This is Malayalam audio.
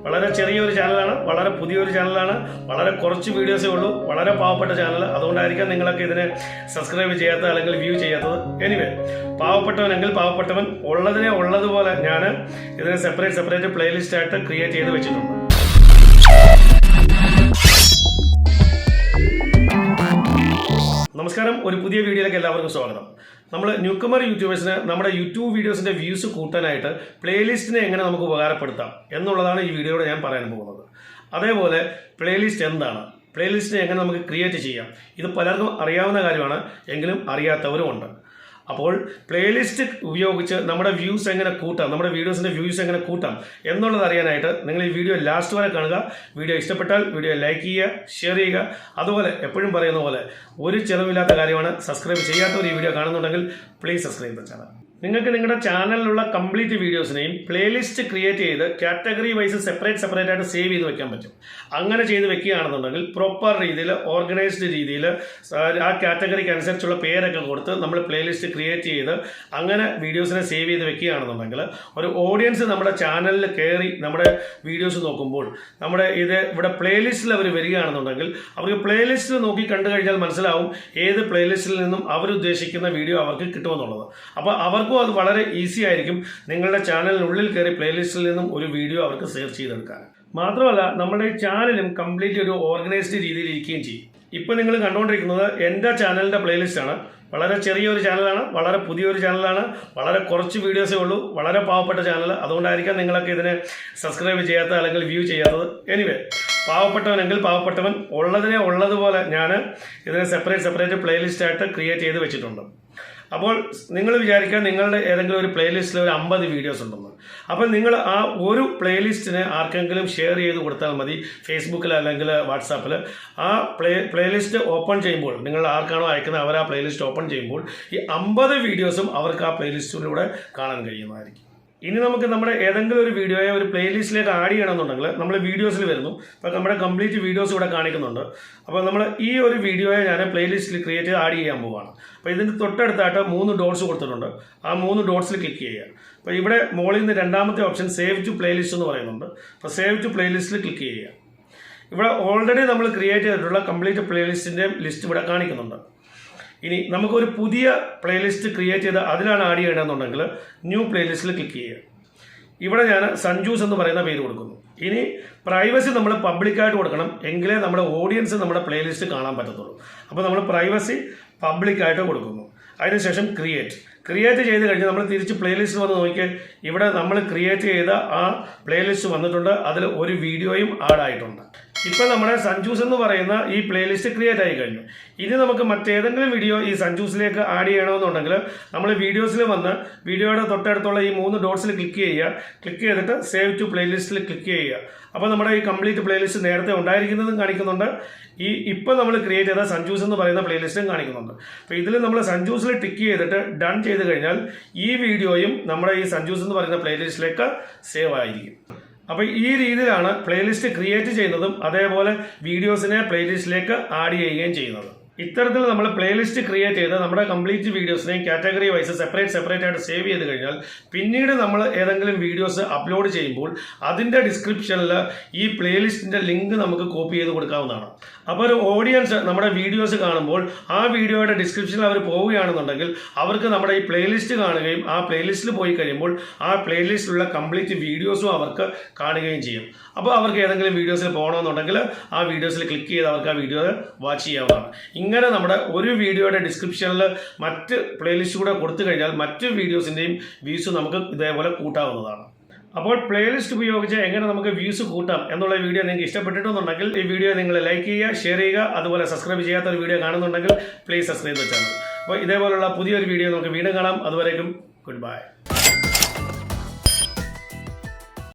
വളരെ ചെറിയൊരു ചാനലാണ്, വളരെ പുതിയൊരു ചാനലാണ്, വളരെ കുറച്ച് വീഡിയോസേ ഉള്ളൂ, വളരെ പാവപ്പെട്ട ചാനൽ. അതുകൊണ്ടായിരിക്കാം നിങ്ങളൊക്കെ ഇതിനെ സബ്സ്ക്രൈബ് ചെയ്യാത്തത് അല്ലെങ്കിൽ വ്യൂ ചെയ്യാത്തത്. എനിവേ, പാവപ്പെട്ടവനെങ്കിൽ പാവപ്പെട്ടവൻ ഉള്ളതിനെ ഉള്ളതുപോലെ ഞാൻ ഇതിനെ സെപ്പറേറ്റ് പ്ലേലിസ്റ്റ് ആയിട്ട് ക്രിയേറ്റ് ചെയ്ത് വെച്ചിട്ടുണ്ട്. നമസ്കാരം, ഒരു പുതിയ വീഡിയോയിലേക്ക് എല്ലാവർക്കും സ്വാഗതം. നമ്മൾ ന്യൂക്കമർ യൂട്യൂബേഴ്സിന് നമ്മുടെ യൂട്യൂബ് വീഡിയോസിൻ്റെ വ്യൂസ് കൂട്ടാനായിട്ട് പ്ലേലിസ്റ്റിനെ എങ്ങനെ നമുക്ക് ഉപകാരപ്പെടുത്താം എന്നുള്ളതാണ് ഈ വീഡിയോയുടെ ഞാൻ പറയാൻ പോകുന്നത്. അതേപോലെ പ്ലേലിസ്റ്റ് എന്താണ്, പ്ലേലിസ്റ്റിനെ എങ്ങനെ നമുക്ക് ക്രിയേറ്റ് ചെയ്യാം, ഇത് പലർക്കും അറിയാവുന്ന കാര്യമാണ്, എങ്കിലും അറിയാത്തവരും ഉണ്ട്. അപ്പോൾ പ്ലേലിസ്റ്റ് ഉപയോഗിച്ച് നമ്മുടെ വ്യൂസ് എങ്ങനെ കൂട്ടാം, നമ്മുടെ വീഡിയോസിൻ്റെ വ്യൂസ് എങ്ങനെ കൂട്ടാം എന്നുള്ളത് അറിയാനായിട്ട് നിങ്ങൾ ഈ വീഡിയോ ലാസ്റ്റ് വരെ കാണുക. വീഡിയോ ഇഷ്ടപ്പെട്ടാൽ വീഡിയോ ലൈക്ക് ചെയ്യുക, ഷെയർ ചെയ്യുക. അതുപോലെ എപ്പോഴും പറയുന്ന പോലെ ഒരു ചിലവില്ലാത്ത കാര്യമാണ്, സബ്സ്ക്രൈബ് ചെയ്യാത്തവർ ഈ വീഡിയോ കാണുന്നുണ്ടെങ്കിൽ പ്ലീസ് സബ്സ്ക്രൈബ് ദ ചാനൽ. നിങ്ങൾക്ക് നിങ്ങളുടെ ചാനലിലുള്ള കംപ്ലീറ്റ് വീഡിയോസിനെയും പ്ലേലിസ്റ്റ് ക്രിയേറ്റ് ചെയ്ത് കാറ്റഗറി വൈസ് സെപ്പറേറ്റ് ആയിട്ട് സേവ് ചെയ്ത് വെക്കാൻ പറ്റും. അങ്ങനെ ചെയ്ത് വെക്കുകയാണെന്നുണ്ടെങ്കിൽ പ്രോപ്പർ രീതിയിൽ ഓർഗനൈസ്ഡ് രീതിയിൽ ആ കാറ്റഗറിക്ക് അനുസരിച്ചുള്ള പേരൊക്കെ കൊടുത്ത് നമ്മൾ പ്ലേലിസ്റ്റ് ക്രിയേറ്റ് ചെയ്ത് അങ്ങനെ വീഡിയോസിനെ സേവ് ചെയ്ത് വെക്കുകയാണെന്നുണ്ടെങ്കിൽ ഒരു ഓഡിയൻസ് നമ്മുടെ ചാനലിൽ കയറി നമ്മുടെ വീഡിയോസ് നോക്കുമ്പോൾ നമ്മുടെ ഇവിടെ പ്ലേലിസ്റ്റിൽ അവർ വരികയാണെന്നുണ്ടെങ്കിൽ അവർക്ക് പ്ലേലിസ്റ്റിൽ നോക്കി കണ്ടു കഴിഞ്ഞാൽ മനസ്സിലാവും ഏത് പ്ലേലിസ്റ്റിൽ നിന്നും അവരുദ്ദേശിക്കുന്ന വീഡിയോ അവർക്ക് കിട്ടുമെന്നുള്ളത്. അപ്പോൾ അവർക്ക് അത് വളരെ ഈസി ആയിരിക്കും നിങ്ങളുടെ ചാനലിനുള്ളിൽ കയറി പ്ലേലിസ്റ്റിൽ നിന്നും ഒരു വീഡിയോ അവർക്ക് സെർച്ച് ചെയ്തെടുക്കാൻ. മാത്രമല്ല നമ്മുടെ ചാനലും കംപ്ലീറ്റ് ഒരു ഓർഗനൈസ്ഡ് രീതിയിൽ ഇരിക്കുകയും ചെയ്യും. ഇപ്പോൾ നിങ്ങൾ കണ്ടുകൊണ്ടിരിക്കുന്നത് എൻ്റെ ചാനലിൻ്റെ പ്ലേലിസ്റ്റാണ്. വളരെ ചെറിയൊരു ചാനലാണ്, വളരെ പുതിയൊരു ചാനലാണ്, വളരെ കുറച്ച് വീഡിയോസേ ഉള്ളൂ, വളരെ പാവപ്പെട്ട ചാനൽ. അതുകൊണ്ടായിരിക്കാം നിങ്ങളൊക്കെ ഇതിനെ സബ്സ്ക്രൈബ് ചെയ്യാത്തത് അല്ലെങ്കിൽ വ്യൂ ചെയ്യാത്തത്. എനിവേ, പാവപ്പെട്ടവനെങ്കിൽ പാവപ്പെട്ടവൻ ഉള്ളതിനെ ഉള്ളതുപോലെ ഞാൻ ഇതിനെ സെപ്പറേറ്റ് പ്ലേലിസ്റ്റ് ആയിട്ട് ക്രിയേറ്റ് ചെയ്ത് വെച്ചിട്ടുണ്ട്. അപ്പോൾ നിങ്ങൾ വിചാരിക്കുക നിങ്ങളുടെ ഏതെങ്കിലും ഒരു പ്ലേലിസ്റ്റിൽ ഒരു 50 വീഡിയോസ് ഉണ്ടെന്ന്. അപ്പോൾ നിങ്ങൾ ആ ഒരു പ്ലേലിസ്റ്റിന് ആർക്കെങ്കിലും ഷെയർ ചെയ്ത് കൊടുത്താൽ മതി, ഫേസ്ബുക്കിൽ അല്ലെങ്കിൽ വാട്സാപ്പിൽ. ആ പ്ലേലിസ്റ്റ് ഓപ്പൺ ചെയ്യുമ്പോൾ നിങ്ങൾ ആർക്കാണോ അയക്കുന്നത് അവർ ആ പ്ലേലിസ്റ്റ് ഓപ്പൺ ചെയ്യുമ്പോൾ ഈ 50 വീഡിയോസും അവർക്ക് ആ പ്ലേലിസ്റ്റിലൂടെ കാണാൻ കഴിയുന്നതായിരിക്കും. ഇനി നമുക്ക് നമ്മുടെ ഏതെങ്കിലും ഒരു വീഡിയോയെ ഒരു പ്ലേലിസ്റ്റിലേക്ക് ആഡ് ചെയ്യണമെന്നുണ്ടെങ്കിൽ നമ്മൾ വീഡിയോസിൽ വരുന്നു. അപ്പോൾ നമ്മുടെ കംപ്ലീറ്റ് വീഡിയോസ് ഇവിടെ കാണിക്കുന്നുണ്ട്. അപ്പോൾ നമ്മൾ ഈ ഒരു വീഡിയോയെ ഞാൻ പ്ലേലിസ്റ്റിൽ ക്രിയേറ്റ് ചെയ്ത് ആഡ് ചെയ്യാൻ പോവുകയാണ്. അപ്പോൾ ഇതിൻ്റെ തൊട്ടടുത്തായിട്ട് 3 ഡോട്ട്സ് കൊടുത്തിട്ടുണ്ട്. ആ 3 ഡോട്ട്സിൽ ക്ലിക്ക് ചെയ്യുക. അപ്പോൾ ഇവിടെ മുകളിൽ നിന്ന് രണ്ടാമത്തെ ഓപ്ഷൻ സേവ് ടു പ്ലേലിസ്റ്റ് എന്ന് പറയുന്നുണ്ട്. അപ്പോൾ സേവ് ടു പ്ലേലിസ്റ്റിൽ ക്ലിക്ക് ചെയ്യുക. ഇവിടെ ഓൾറെഡി നമ്മൾ ക്രിയേറ്റ് ചെയ്തിട്ടുള്ള കംപ്ലീറ്റ് പ്ലേലിസ്റ്റിൻ്റെ ലിസ്റ്റ് ഇവിടെ കാണിക്കുന്നുണ്ട്. ഇനി നമുക്കൊരു പുതിയ പ്ലേലിസ്റ്റ് ക്രിയേറ്റ് ചെയ്ത് അതിലാണ് ആഡ് ചെയ്യണമെന്നുണ്ടെങ്കിൽ ന്യൂ പ്ലേലിസ്റ്റിൽ ക്ലിക്ക് ചെയ്യുക. ഇവിടെ ഞാൻ സഞ്ജൂസ് എന്ന് പറയുന്ന പേര് കൊടുക്കുന്നു. ഇനി പ്രൈവസി നമ്മൾ പബ്ലിക്കായിട്ട് കൊടുക്കണം, എങ്കിലേ നമ്മുടെ ഓഡിയൻസ് നമ്മുടെ പ്ലേലിസ്റ്റ് കാണാൻ പറ്റത്തുള്ളൂ. അപ്പോൾ നമ്മൾ പ്രൈവസി പബ്ലിക്കായിട്ട് കൊടുക്കുന്നു. അതിനുശേഷം ക്രിയേറ്റ് ചെയ്ത് കഴിഞ്ഞ് നമ്മൾ തിരിച്ച് പ്ലേലിസ്റ്റ് വന്ന് നോക്കിയാൽ ഇവിടെ നമ്മൾ ക്രിയേറ്റ് ചെയ്ത ആ പ്ലേലിസ്റ്റ് വന്നിട്ടുണ്ട്. അതിൽ ഒരു വീഡിയോയും ആഡ് ആയിട്ടുണ്ട്. ഇപ്പോൾ നമ്മുടെ സഞ്ജൂസ് എന്ന് പറയുന്ന ഈ പ്ലേലിസ്റ്റ് ക്രിയേറ്റ് ആയി കഴിഞ്ഞു. ഇനി നമുക്ക് മറ്റേതെങ്കിലും വീഡിയോ ഈ സഞ്ജൂസിലേക്ക് ആഡ് ചെയ്യണമെന്നുണ്ടെങ്കിൽ നമ്മൾ വീഡിയോസിൽ വന്ന് വീഡിയോയുടെ തൊട്ടടുത്തുള്ള ഈ 3 ഡോട്ട്സിൽ ക്ലിക്ക് ചെയ്യുക. ക്ലിക്ക് ചെയ്തിട്ട് സേവ് ടു പ്ലേലിസ്റ്റിൽ ക്ലിക്ക് ചെയ്യുക. അപ്പോൾ നമ്മുടെ ഈ കംപ്ലീറ്റ് പ്ലേലിസ്റ്റ് നേരത്തെ ഉണ്ടായിരിക്കുന്നതും കാണിക്കുന്നുണ്ട്, ഇപ്പോൾ നമ്മൾ ക്രിയേറ്റ് ചെയ്ത സഞ്ജൂസ് എന്ന് പറയുന്ന പ്ലേലിസ്റ്റും കാണിക്കുന്നുണ്ട്. അപ്പോൾ ഇതിൽ നമ്മൾ സഞ്ജൂസിൽ ടിക്ക് ചെയ്തിട്ട് ഡൺ ചെയ്ത് കഴിഞ്ഞാൽ ഈ വീഡിയോയും നമ്മുടെ ഈ സഞ്ജൂസ് എന്ന് പറയുന്ന പ്ലേലിസ്റ്റിലേക്ക് സേവ് ആയിരിക്കും. അപ്പോൾ ഈ രീതിയിലാണ് പ്ലേലിസ്റ്റ് ക്രിയേറ്റ് ചെയ്യുന്നതും അതേപോലെ വീഡിയോസിനെ പ്ലേലിസ്റ്റിലേക്ക് ആഡ് ചെയ്യുകയും ചെയ്യുന്നത്. ഇത്തരത്തിൽ നമ്മൾ പ്ലേലിസ്റ്റ് ക്രിയേറ്റ് ചെയ്ത് നമ്മുടെ കംപ്ലീറ്റ് വീഡിയോസിനെയും കാറ്റഗറി വൈസ് സെപ്പറേറ്റ് ആയിട്ട് സേവ് ചെയ്ത് കഴിഞ്ഞാൽ പിന്നീട് നമ്മൾ ഏതെങ്കിലും വീഡിയോസ് അപ്ലോഡ് ചെയ്യുമ്പോൾ അതിൻ്റെ ഡിസ്ക്രിപ്ഷനിൽ ഈ പ്ലേലിസ്റ്റിൻ്റെ ലിങ്ക് നമുക്ക് കോപ്പി ചെയ്ത് കൊടുക്കാവുന്നതാണ്. അപ്പോൾ ഒരു ഓഡിയൻസ് നമ്മുടെ വീഡിയോസ് കാണുമ്പോൾ ആ വീഡിയോയുടെ ഡിസ്ക്രിപ്ഷനിൽ അവർ പോവുകയാണെന്നുണ്ടെങ്കിൽ അവർക്ക് നമ്മുടെ ഈ പ്ലേലിസ്റ്റ് കാണുകയും ആ പ്ലേലിസ്റ്റിൽ പോയി കഴിയുമ്പോൾ ആ പ്ലേലിസ്റ്റിലുള്ള കംപ്ലീറ്റ് വീഡിയോസും അവർക്ക് കാണുകയും ചെയ്യും. അപ്പോൾ അവർക്ക് ഏതെങ്കിലും വീഡിയോസിൽ പോകണമെന്നുണ്ടെങ്കിൽ ആ വീഡിയോസിൽ ക്ലിക്ക് ചെയ്ത് അവർക്ക് ആ വീഡിയോ വാച്ച് ചെയ്യാവുന്നതാണ്. ഇങ്ങനെ നമ്മുടെ ഒരു വീഡിയോയുടെ ഡിസ്ക്രിപ്ഷനിൽ മറ്റ് പ്ലേലിസ്റ്റ് കൂടെ കൊടുത്തു കഴിഞ്ഞാൽ മറ്റ് വീഡിയോസിൻ്റെയും വ്യൂസ് നമുക്ക് ഇതേപോലെ കൂട്ടാവുന്നതാണ്. അപ്പോൾ പ്ലേലിസ്റ്റ് ഉപയോഗിച്ച് എങ്ങനെ നമുക്ക് വ്യൂസ് കൂട്ടാം എന്നുള്ള വീഡിയോ നിങ്ങൾക്ക് ഇഷ്ടപ്പെട്ടിട്ടുണ്ടെങ്കിൽ ഈ വീഡിയോ നിങ്ങൾ ലൈക്ക് ചെയ്യുക, ഷെയർ ചെയ്യുക. അതുപോലെ സബ്സ്ക്രൈബ് ചെയ്യാത്ത ഒരു വീഡിയോ കാണുന്നുണ്ടെങ്കിൽ പ്ലീസ് സബ്സ്ക്രൈബ് ദ ചാനൽ. അപ്പോൾ ഇതേപോലുള്ള പുതിയൊരു വീഡിയോ നമുക്ക് വീണ്ടും കാണാം. അതുവരേക്കും ഗുഡ് ബൈ.